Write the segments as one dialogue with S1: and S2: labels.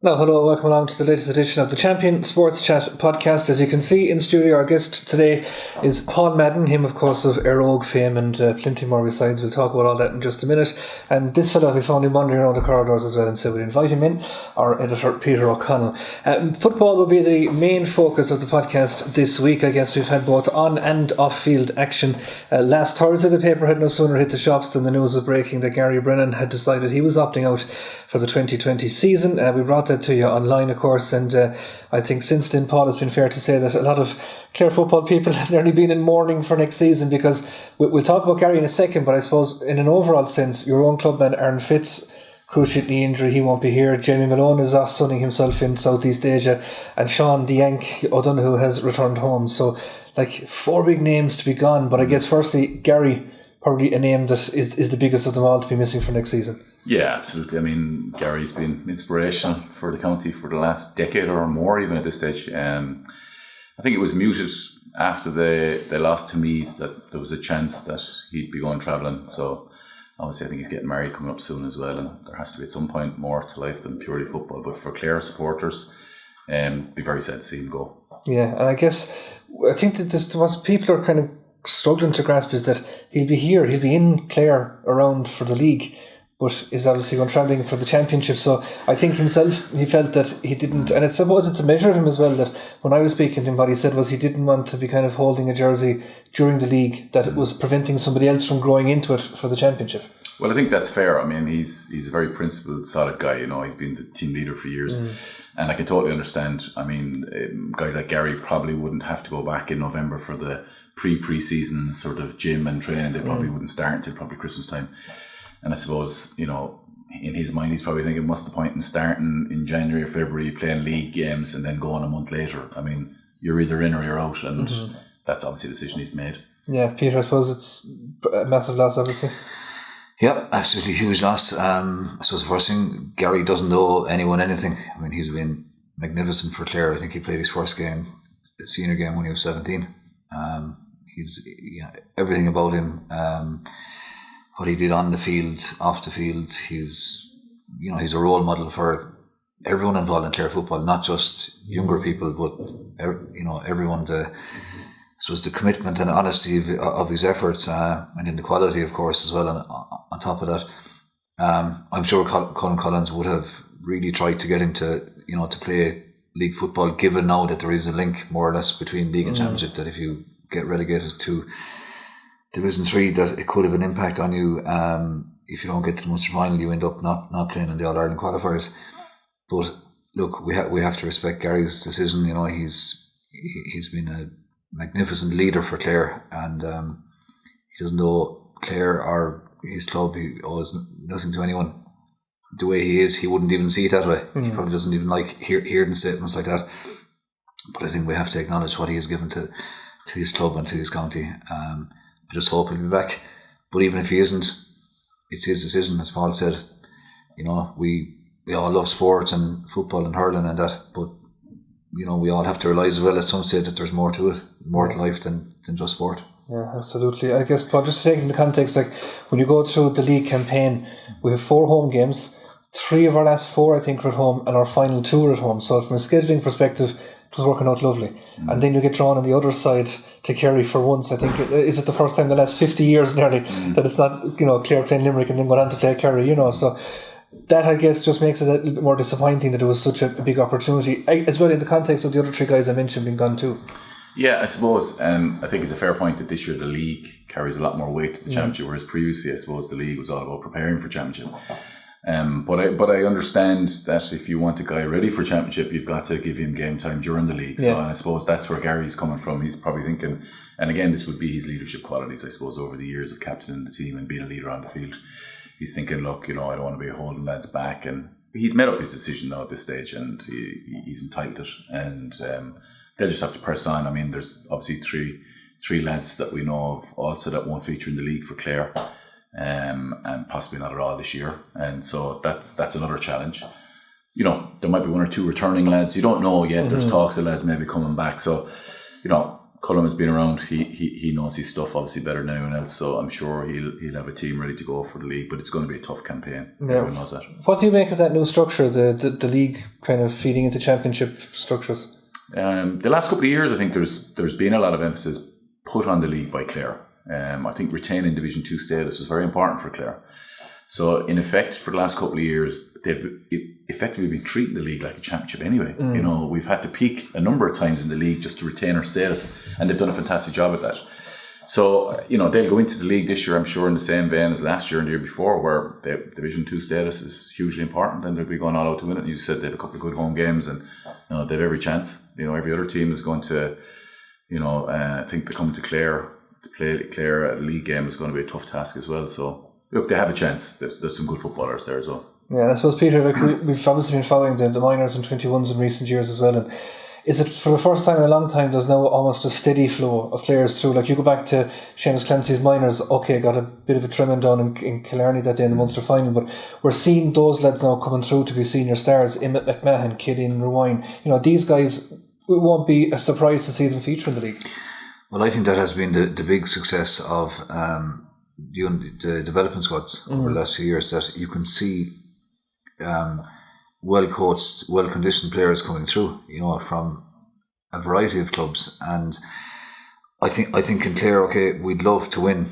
S1: Now, hello, welcome along to the latest edition of the Champion Sports Chat podcast. As you can see in studio, our guest today is Paul Madden, him, of course, of Éire Óg fame and plenty more besides. We'll talk about all that in just a minute. And this fellow, we found him wandering around the corridors as well and said we'd invite him in, our editor, Peter O'Connell. Football will be the main focus of the podcast this week. I guess we've had both on and off-field action. Last Thursday, the paper had no sooner hit the shops than the news was breaking that Gary Brennan had decided he was opting out for the 2020 season. We brought that to you online, of course, and I think since then, Paul, it's been fair to say that a lot of Clare football people have nearly been in mourning for next season, because we'll talk about Gary in a second, but I suppose in an overall sense, your own clubman Aaron Fitz, cruciate knee injury, he won't be here. Jamie Malone is off sunning himself in Southeast Asia, and Sean the Yank O'Donoghue has returned home. So, like, 4 big names to be gone, but I guess firstly, Gary, probably a name that is the biggest of them all to be missing for next season.
S2: Yeah, absolutely. I mean, Gary's been inspirational for the county for the last decade or more, even at this stage. I think it was muted after they lost to Meath that there was a chance that he'd be going travelling. So obviously I think he's getting married coming up soon as well, and there has to be at some point more to life than purely football. But for Clare supporters, be very sad to see him go. Yeah, and I
S1: think that what people are kind of struggling to grasp is that he'll be in Clare around for the league, but is obviously going travelling for the championship. So I think himself, he felt that he didn't, and I suppose it's a measure of him as well, that when I was speaking to him, what he said was he didn't want to be kind of holding a jersey during the league, that it was preventing somebody else from growing into it for the championship.
S2: Well, I think that's fair. I mean, he's a very principled, solid guy. You know, he's been the team leader for years, and I can totally understand. I mean, guys like Gary probably wouldn't have to go back in November for the pre-season sort of gym and training. They probably wouldn't start until probably Christmas time. And I suppose, you know, in his mind, he's probably thinking, what's the point in starting in January or February playing league games and then going a month later? I mean, you're either in or you're out, and that's obviously a decision he's made.
S1: Yeah, Peter, I suppose it's a massive loss, obviously.
S3: Yeah, absolutely huge loss. I suppose the first thing, Gary doesn't owe anyone anything. I mean, he's been magnificent for Clare. I think he played his first game, senior game, when he was 17. He's everything about him. What he did on the field, off the field, he's a role model for everyone involved in Clare football, not just younger people, but everyone. The commitment and honesty of his efforts, and in the quality, of course, as well. And on top of that, I'm sure Colin Collins would have really tried to get him to play league football, given now that there is a link more or less between league and championship, that if you get relegated to Division 3, that it could have an impact on you. If you don't get to the Munster final, you end up not playing in the All-Ireland qualifiers. But look, we have to respect Gary's decision. You know, he's been a magnificent leader for Clare, and he doesn't owe Clare or his club, he owes nothing to anyone. The way he is, he wouldn't even see it that way. He probably doesn't even like hearing statements like that. But I think we have to acknowledge what he has given to his club and to his county. I just hope he'll be back. But even if he isn't, it's his decision, as Paul said. You know, we all love sport and football and hurling and that, but we all have to realise as well, as some say, that there's more to it, more to life than just sport.
S1: Yeah, absolutely. I guess, Paul, just to take in the context, like when you go through the league campaign, we have 4 home games. 3 of our last 4, I think, were at home, and our final 2 are at home. So from a scheduling perspective, it was working out lovely. And then you get drawn on the other side to Kerry for once. I think is it the first time in the last 50 years nearly that it's not Clare playing Limerick and then going on to play Kerry. So that, I guess, just makes it a little bit more disappointing that it was such a big opportunity, as well in the context of the other 3 guys I mentioned being gone too.
S2: Yeah, I suppose I think it's a fair point that this year the league carries a lot more weight to the championship, whereas previously I suppose the league was all about preparing for championship. But I understand that if you want a guy ready for championship, you've got to give him game time during the league. So, and I suppose that's where Gary's coming from. He's probably thinking, and again, this would be his leadership qualities, I suppose, over the years of captaining the team and being a leader on the field. He's thinking, look, I don't want to be holding lads back, and he's made up his decision now at this stage, and he's entitled to it, and they'll just have to press on. I mean, there's obviously three lads that we know of also that won't feature in the league for Clare. And possibly not at all this year, and so that's another challenge. There might be 1 or 2 returning lads. You don't know yet. There's talks of lads maybe coming back. So, Cullum has been around. He knows his stuff obviously better than anyone else. So I'm sure he'll have a team ready to go for the league. But it's going to be a tough campaign. Yeah. Everyone knows that.
S1: What do you make of that new structure? The league kind of feeding into championship structures.
S2: The last couple of years, I think there's been a lot of emphasis put on the league by Clare. I think retaining Division 2 status was very important for Clare. So in effect, for the last couple of years, they've effectively been treating the league like a championship anyway. You know, we've had to peak a number of times in the league just to retain our status, and they've done a fantastic job at that. So, you know, they'll go into the league this year, I'm sure, in the same vein as last year and the year before, where the Division 2 status is hugely important, and they'll be going all out to win it. You said they have a couple of good home games, and you know, they have every chance. You know, every other team is going to, you know, I think they're coming to Clare to play Clare at a league game is going to be a tough task as well. So, look, they have a chance. There's some good footballers there as well.
S1: Yeah, I suppose, Peter, like we've obviously been following the minors and 21s in recent years as well, and is it for the first time in a long time there's now almost a steady flow of players through? Like you go back to Seamus Clancy's minors, okay, got a bit of a trimming down in Killarney that day in the Munster final, but we're seeing those lads now coming through to be senior stars. Emmett McMahon, Killian Rewine, you know, these guys, it won't be a surprise to see them feature in the league.
S3: Well, I think that has been the big success of the development squads over the last few years, that you can see well-coached, well-conditioned players coming through, you know, from a variety of clubs. And I think in Clare, okay, we'd love to win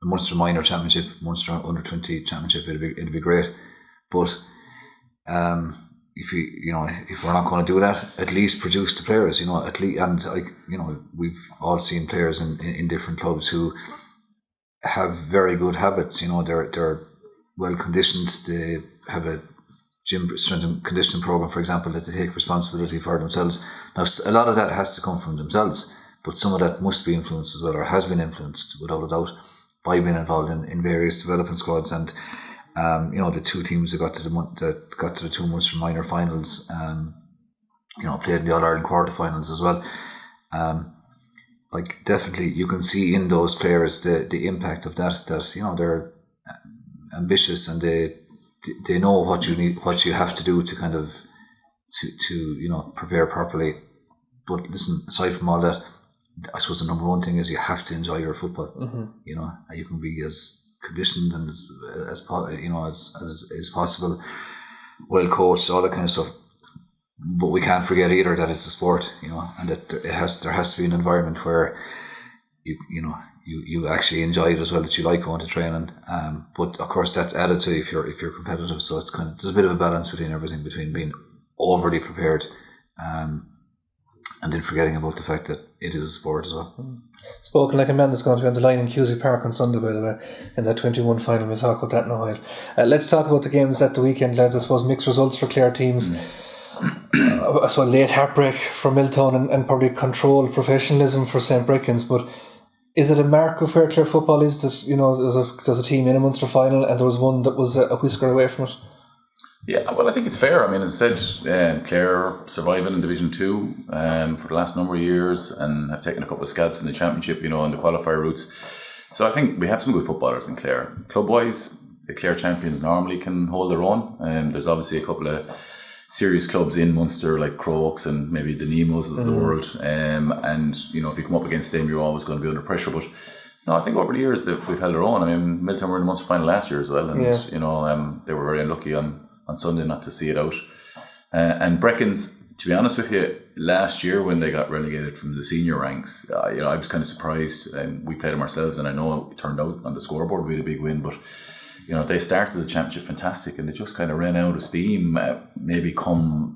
S3: a Munster Minor Championship, Munster Under-20 Championship. It'd be great, but if we're not going to do that, at least produce the players, you know, at least. And like, you know, we've all seen players in different clubs who have very good habits. You know, they're well conditioned. They have a gym strength and conditioning program, for example, that they take responsibility for themselves. Now, a lot of that has to come from themselves, but some of that must be influenced as well, or has been influenced without a doubt, by being involved in various development squads. And you know, the two teams that got to the two Munster minor finals, you know, played in the All-Ireland quarterfinals as well. Like, definitely you can see in those players the impact of that, you know, they're ambitious, and they know what you need, what you have to do to kind of to you know, prepare properly. But listen, aside from all that, I suppose the number one thing is you have to enjoy your football. You know, you can be as conditioned and as you know, as possible, well coached, all that kind of stuff. But we can't forget either that it's a sport, you know, and that there has to be an environment where you actually enjoy it as well, that you like going to training. But of course that's added to if you're competitive. So it's kind of, there's a bit of a balance between everything, between being overly prepared and then forgetting about the fact that it is a sport as well.
S1: Spoken like a man that's going to be on the line in Cusack Park on Sunday, by the way, in that 21 final. We'll talk about that in a while. Let's talk about the games at the weekend, lads. I suppose mixed results for Clare teams. I suppose late heartbreak for Milltown and probably controlled professionalism for St Breckan's. But is it a mark of where Clare football is that, you know, there's a team in a Munster final and there was one that was a whisker away from it?
S2: Yeah, well, I think it's fair. I mean, as I said, Clare surviving in Division 2 for the last number of years and have taken a couple of scalps in the Championship, you know, in the qualifier routes. So I think we have some good footballers in Clare. Club-wise, the Clare champions normally can hold their own. There's obviously a couple of serious clubs in Munster like Crokes and maybe the Nemos of the world. And, you know, if you come up against them, you're always going to be under pressure. But no, I think over the years we've held our own. I mean, Milltown were in the Munster final last year as well. And, you know, they were very unlucky on Sunday not to see it out. And Breckan's, to be honest with you, last year when they got relegated from the senior ranks, you know, I was kind of surprised. We played them ourselves, and I know it turned out on the scoreboard we had a big win, but you know, they started the championship fantastic, and they just kind of ran out of steam maybe come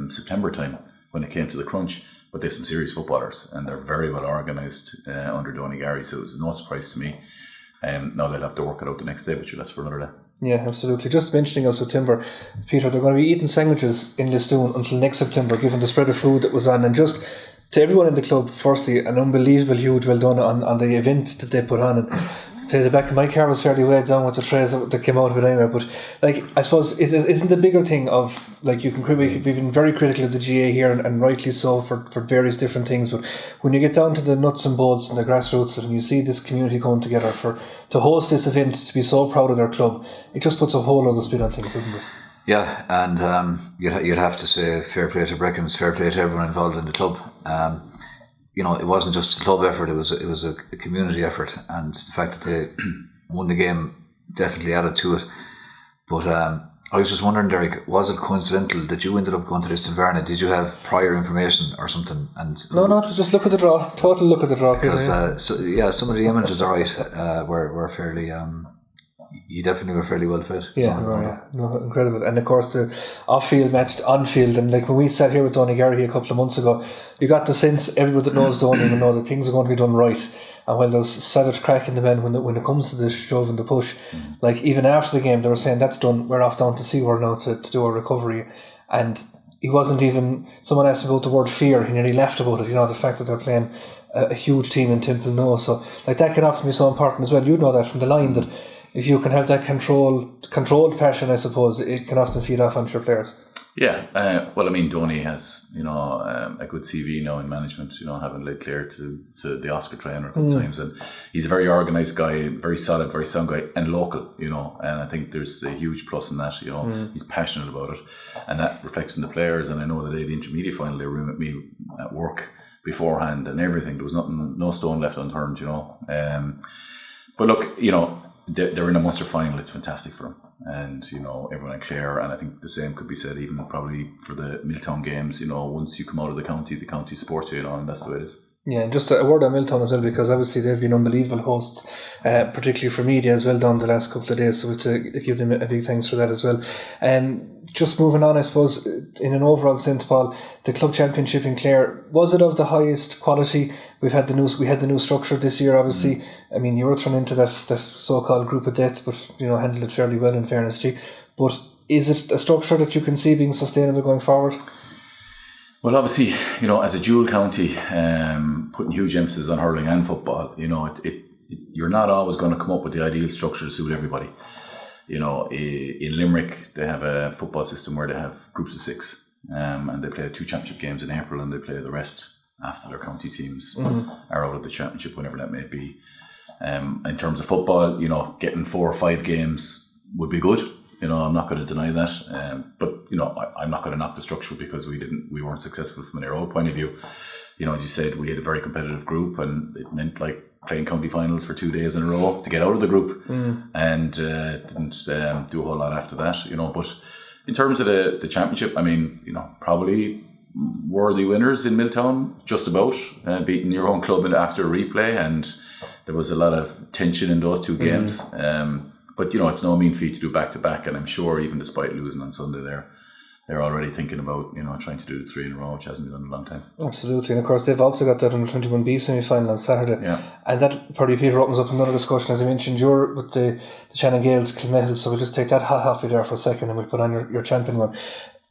S2: September time when it came to the crunch. But they have some serious footballers, and they're very well organised under Donny Gary, so it was no surprise to me. Now they'll have to work it out the next day, but that's for another day. Yeah,
S1: absolutely. Just mentioning of September, Peter, they're going to be eating sandwiches in Lisdoon until next September, given the spread of food that was on. And just to everyone in the club, firstly, an unbelievable huge well done on the event that they put on. And to the back of my car was fairly weighed down with the trays that came out of it anyway. But like, I suppose it isn't the bigger thing of, like, you can we've been very critical of the GA here, and rightly so for various different things. But when you get down to the nuts and bolts and the grassroots of it, and you see this community coming together to host this event, to be so proud of their club, it just puts a whole other spin on things, doesn't it?
S3: Yeah, and you'd have to say fair play to Breckan's, fair play to everyone involved in the club. it wasn't just a club effort; it was a community effort, and the fact that they won the game definitely added to it. But I was just wondering, Derrick, was it coincidental that you ended up going to this St Breckan? Did you have prior information or something? And
S1: no, just look at the draw. Total look at the draw.
S3: Because some of the images are right. Were fairly. You definitely were fairly well fit.
S1: No, incredible. And of course, the off-field matched on-field. And like when we sat here with Donny Garrihy a couple of months ago, you got the sense everybody that knows Donny will know that things are going to be done right. And while there's savage crack in the men when it comes to the shove and the push, like even after the game, they were saying that's done. We're off down to Seaward now to do our recovery. And he wasn't even. Someone asked about the word fear. He nearly laughed about it. The fact that they're playing a huge team in Temple No. So like that can often be so important as well. You know that from the line that. If you can have that controlled passion, I suppose, it can often feed off onto your players.
S2: Yeah, well, I mean, Donny has, a good CV now in management, having led Clare to the Oscar trainer a couple of times. And he's a very organised guy, very solid, very sound guy, and local, and I think there's a huge plus in that, he's passionate about it. And that reflects in the players. And I know that the intermediate final, they were in with me at work beforehand and everything. There was no stone left unturned, But look, they're in a Munster final. It's fantastic for them, and everyone in Clare, and I think the same could be said even probably for the Milltown games. Once you come out of the county supports you, and that's the way it is. Yeah,
S1: and just a word on Milltown as well, because obviously they've been unbelievable hosts, particularly for media as well down the last couple of days, so we have to give them a big thanks for that as well. Just moving on, I suppose, in an overall sense, Paul, the club championship in Clare, was it of the highest quality? We had the new structure this year, obviously. I mean, you were thrown into that so-called group of death, but handled it fairly well, in fairness to you. But is it a structure that you can see being sustainable going forward?
S2: Well, obviously, as a dual county, putting huge emphasis on hurling and football, you're not always going to come up with the ideal structure to suit everybody. In Limerick, they have a football system where they have groups of 6, and they play 2 championship games in April, and they play the rest after their county teams are out of the championship, whenever that may be. In terms of football, getting 4 or 5 games would be good. I'm not going to deny that, but I'm not going to knock the structure because we weren't successful from an Éire Óg point of view. As you said, we had a very competitive group, and it meant like playing county finals for 2 days in a row to get out of the group, and didn't do a whole lot after that. But in terms of the championship, I mean, probably worthy winners in Milltown, just about beating your own club after a replay, and there was a lot of tension in those 2 games. But it's no mean feat to do back to back, and I'm sure even despite losing on Sunday, they're already thinking about trying to do the 3 in a row, which hasn't been done in a long time. Absolutely,
S1: and of course they've also got that under 21B semi-final on Saturday, and that probably, Peter, opens up another discussion. As I mentioned, you're with the Shannon Gales Kilmehil, so we'll just take that hot off you there for a second, and we'll put on your champion one.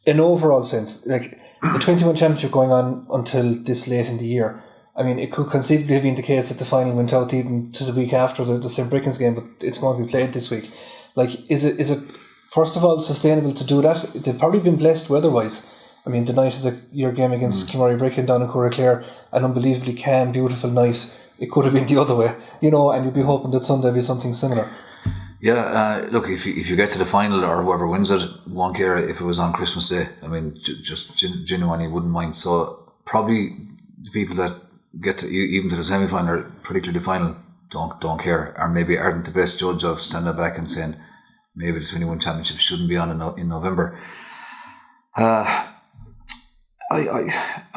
S1: In overall sense, like the 21 championship going on until this late in the year, I mean, it could conceivably have been the case that the final went out even to the week after the St Breckan's game, but it's going to be played this week. Like, is it first of all sustainable to do that? They've probably been blessed weather-wise. I mean, the night of your game against St Breckan down in Clare, an unbelievably calm, beautiful night. It could have been the other way, and you'd be hoping that Sunday will be something similar.
S3: Yeah, look, if you get to the final or whoever wins it, won't care if it was on Christmas Day. I mean, just genuinely wouldn't mind. So probably the people that get to even to the semi-final, or particularly the final, don't care, or maybe aren't the best judge of standing back and saying maybe the 21 championship shouldn't be on in November. I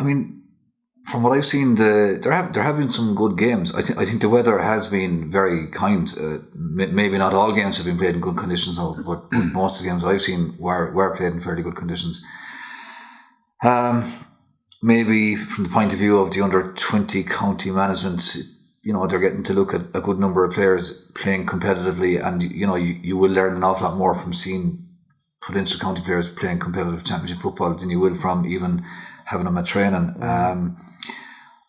S3: mean, from what I've seen, there have been some good games. I think the weather has been very kind. Maybe not all games have been played in good conditions, but most of the games I've seen were played in fairly good conditions. Maybe from the point of view of the under-20 county management, they're getting to look at a good number of players playing competitively, and you will learn an awful lot more from seeing potential county players playing competitive championship football than you will from even having them at training.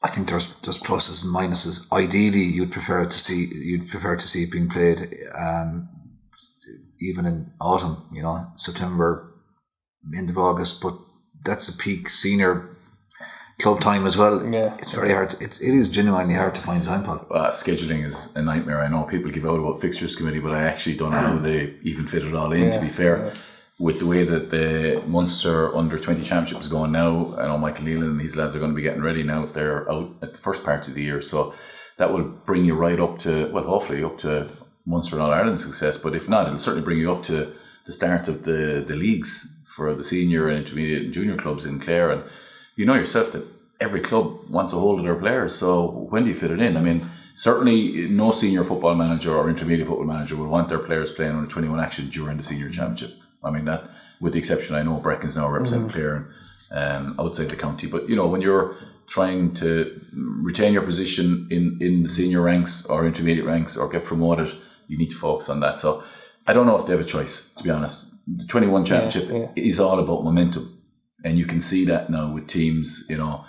S3: I think there's pluses and minuses. Ideally, you'd prefer to see it being played even in autumn, September, end of August, but that's a peak senior club time as well. Yeah, it's very hard. It is genuinely hard to find a time, Paul.
S2: Scheduling is a nightmare. I know people give out about fixtures committee, but I actually don't know how they even fit it all in. To be fair, with the way that the Munster under-20 championship is going now, I know Michael Nealon and these lads are going to be getting ready now. They're out at the first part of the year, so that will bring you right up to, well, hopefully up to Munster and All-Ireland success, but if not, it'll certainly bring you up to the start of the leagues for the senior and intermediate and junior clubs in Clare. And you know yourself that every club wants a hold of their players, so when do you fit it in? I mean, certainly no senior football manager or intermediate football manager will want their players playing under 21 action during the senior championship. I mean, that, with the exception, I know Breckan's now representing Clare and outside the county, but you know, when you're trying to retain your position in the senior ranks or intermediate ranks or get promoted, you need to focus on that. So I don't know if they have a choice, to be honest. The 21 championship is all about momentum, and you can see that now with teams, you know,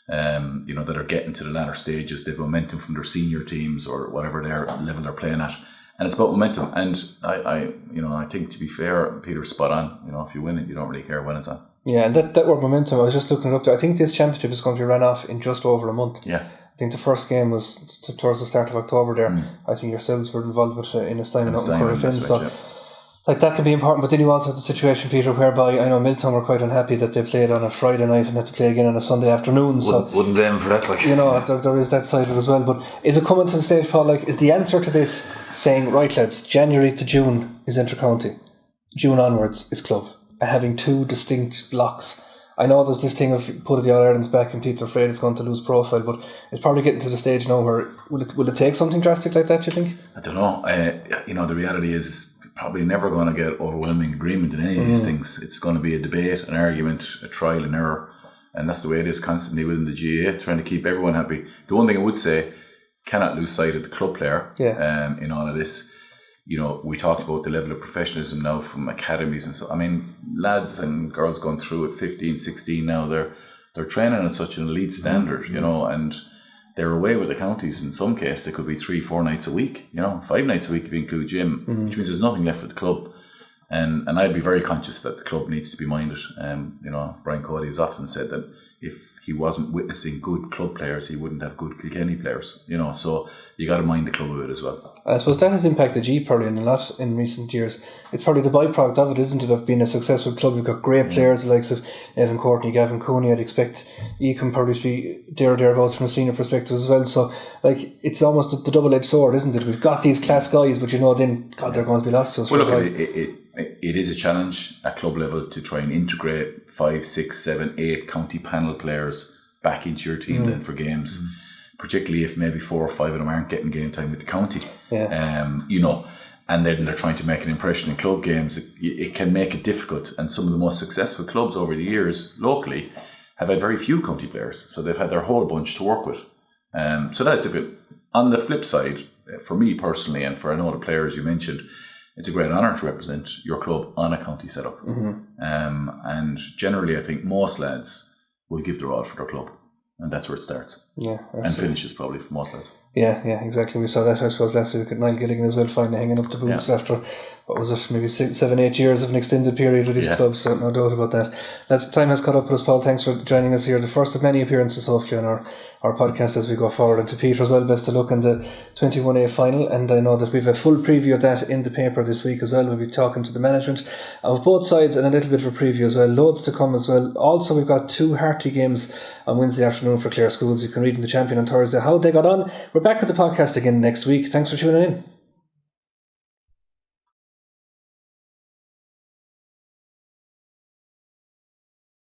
S2: that are getting to the latter stages. They have momentum from their senior teams or whatever their level they're playing at, and it's about momentum. And I think, to be fair, Peter's spot on. You know, if you win it, you don't really care when it's on.
S1: Yeah, and that word momentum, I was just looking it up there. I think this championship is going to be run off in just over a month.
S2: Yeah.
S1: I think the first game was towards the start of October there. I think yourselves were involved with Ennis and Curry Finn. So like that can be important. But then you also have the situation, Peter, whereby I know Milltown were quite unhappy that they played on a Friday night and had to play again on a Sunday afternoon.
S3: Wouldn't blame them for that. Like,
S1: you know, there is that side of it as well. But is it coming to the stage, Paul, like, is the answer to this saying, right lads, January to June is inter-county, June onwards is club, and having two distinct blocks? I know there's this thing of putting the All-Irelands back and people are afraid it's going to lose profile, but it's probably getting to the stage now where will it take something drastic like that, do you think?
S2: I don't know. The reality is probably never going to get overwhelming agreement in any of these things. It's going to be a debate, an argument, a trial and error, and that's the way it is constantly within the GAA, trying to keep everyone happy. The one thing I would say, cannot lose sight of the club player in all of this. You know, we talked about the level of professionalism now from academies and so. I mean, lads and girls going through at 15, 16 now, they're training at such an elite standard, you know, and they're away with the counties. In some cases, they could be 3-4 nights a week, you know, 5 nights a week if you include gym, which means there's nothing left for the club. And I'd be very conscious that the club needs to be minded. You know, Brian Cody has often said that if he wasn't witnessing good club players, he wouldn't have good Kilkenny players, you know, so you got to mind the club of it as well.
S1: I suppose that has impacted G probably a lot in recent years. It's probably the byproduct of it, isn't it, of being a successful club. You've got great players, the likes of Evan Courtney, Gavin Cooney. I'd expect E can probably be thereabouts from a senior perspective as well. So, like, it's almost the double-edged sword, isn't it? We've got these class guys, but you know, then, God, they're going to be lost to us.
S2: Well, look, it is a challenge at club level to try and integrate 5, 6, 7, 8 county panel players back into your team then for games, particularly if maybe 4 or 5 of them aren't getting game time with the county. You know, and then they're trying to make an impression in club games. It can make it difficult, and some of the most successful clubs over the years locally have had very few county players, so they've had their whole bunch to work with. So that's difficult. On the flip side, for me personally, and for I know the players you mentioned, it's a great honour to represent your club on a county setup. And generally, I think most lads will give their all for their club, and that's where it starts. Yeah, and finishes probably for most lads.
S1: Yeah, exactly. We saw that, I suppose, last week at Niall Gilligan as well, finally hanging up the boots after, what was it, maybe 7-8 years of an extended period with his club, so no doubt about that. That time has caught up with us, Paul. Thanks for joining us here. The first of many appearances, hopefully, on our podcast as we go forward. And to Peter as well, best of luck in the 21A final. And I know that we've a full preview of that in the paper this week as well. We'll be talking to the management of both sides and a little bit of a preview as well. Loads to come as well. Also, we've got 2 Hartley games on Wednesday afternoon for Clare schools. You can read in the Champion on Thursday how they got on. We're back with the podcast again next week. Thanks for tuning in.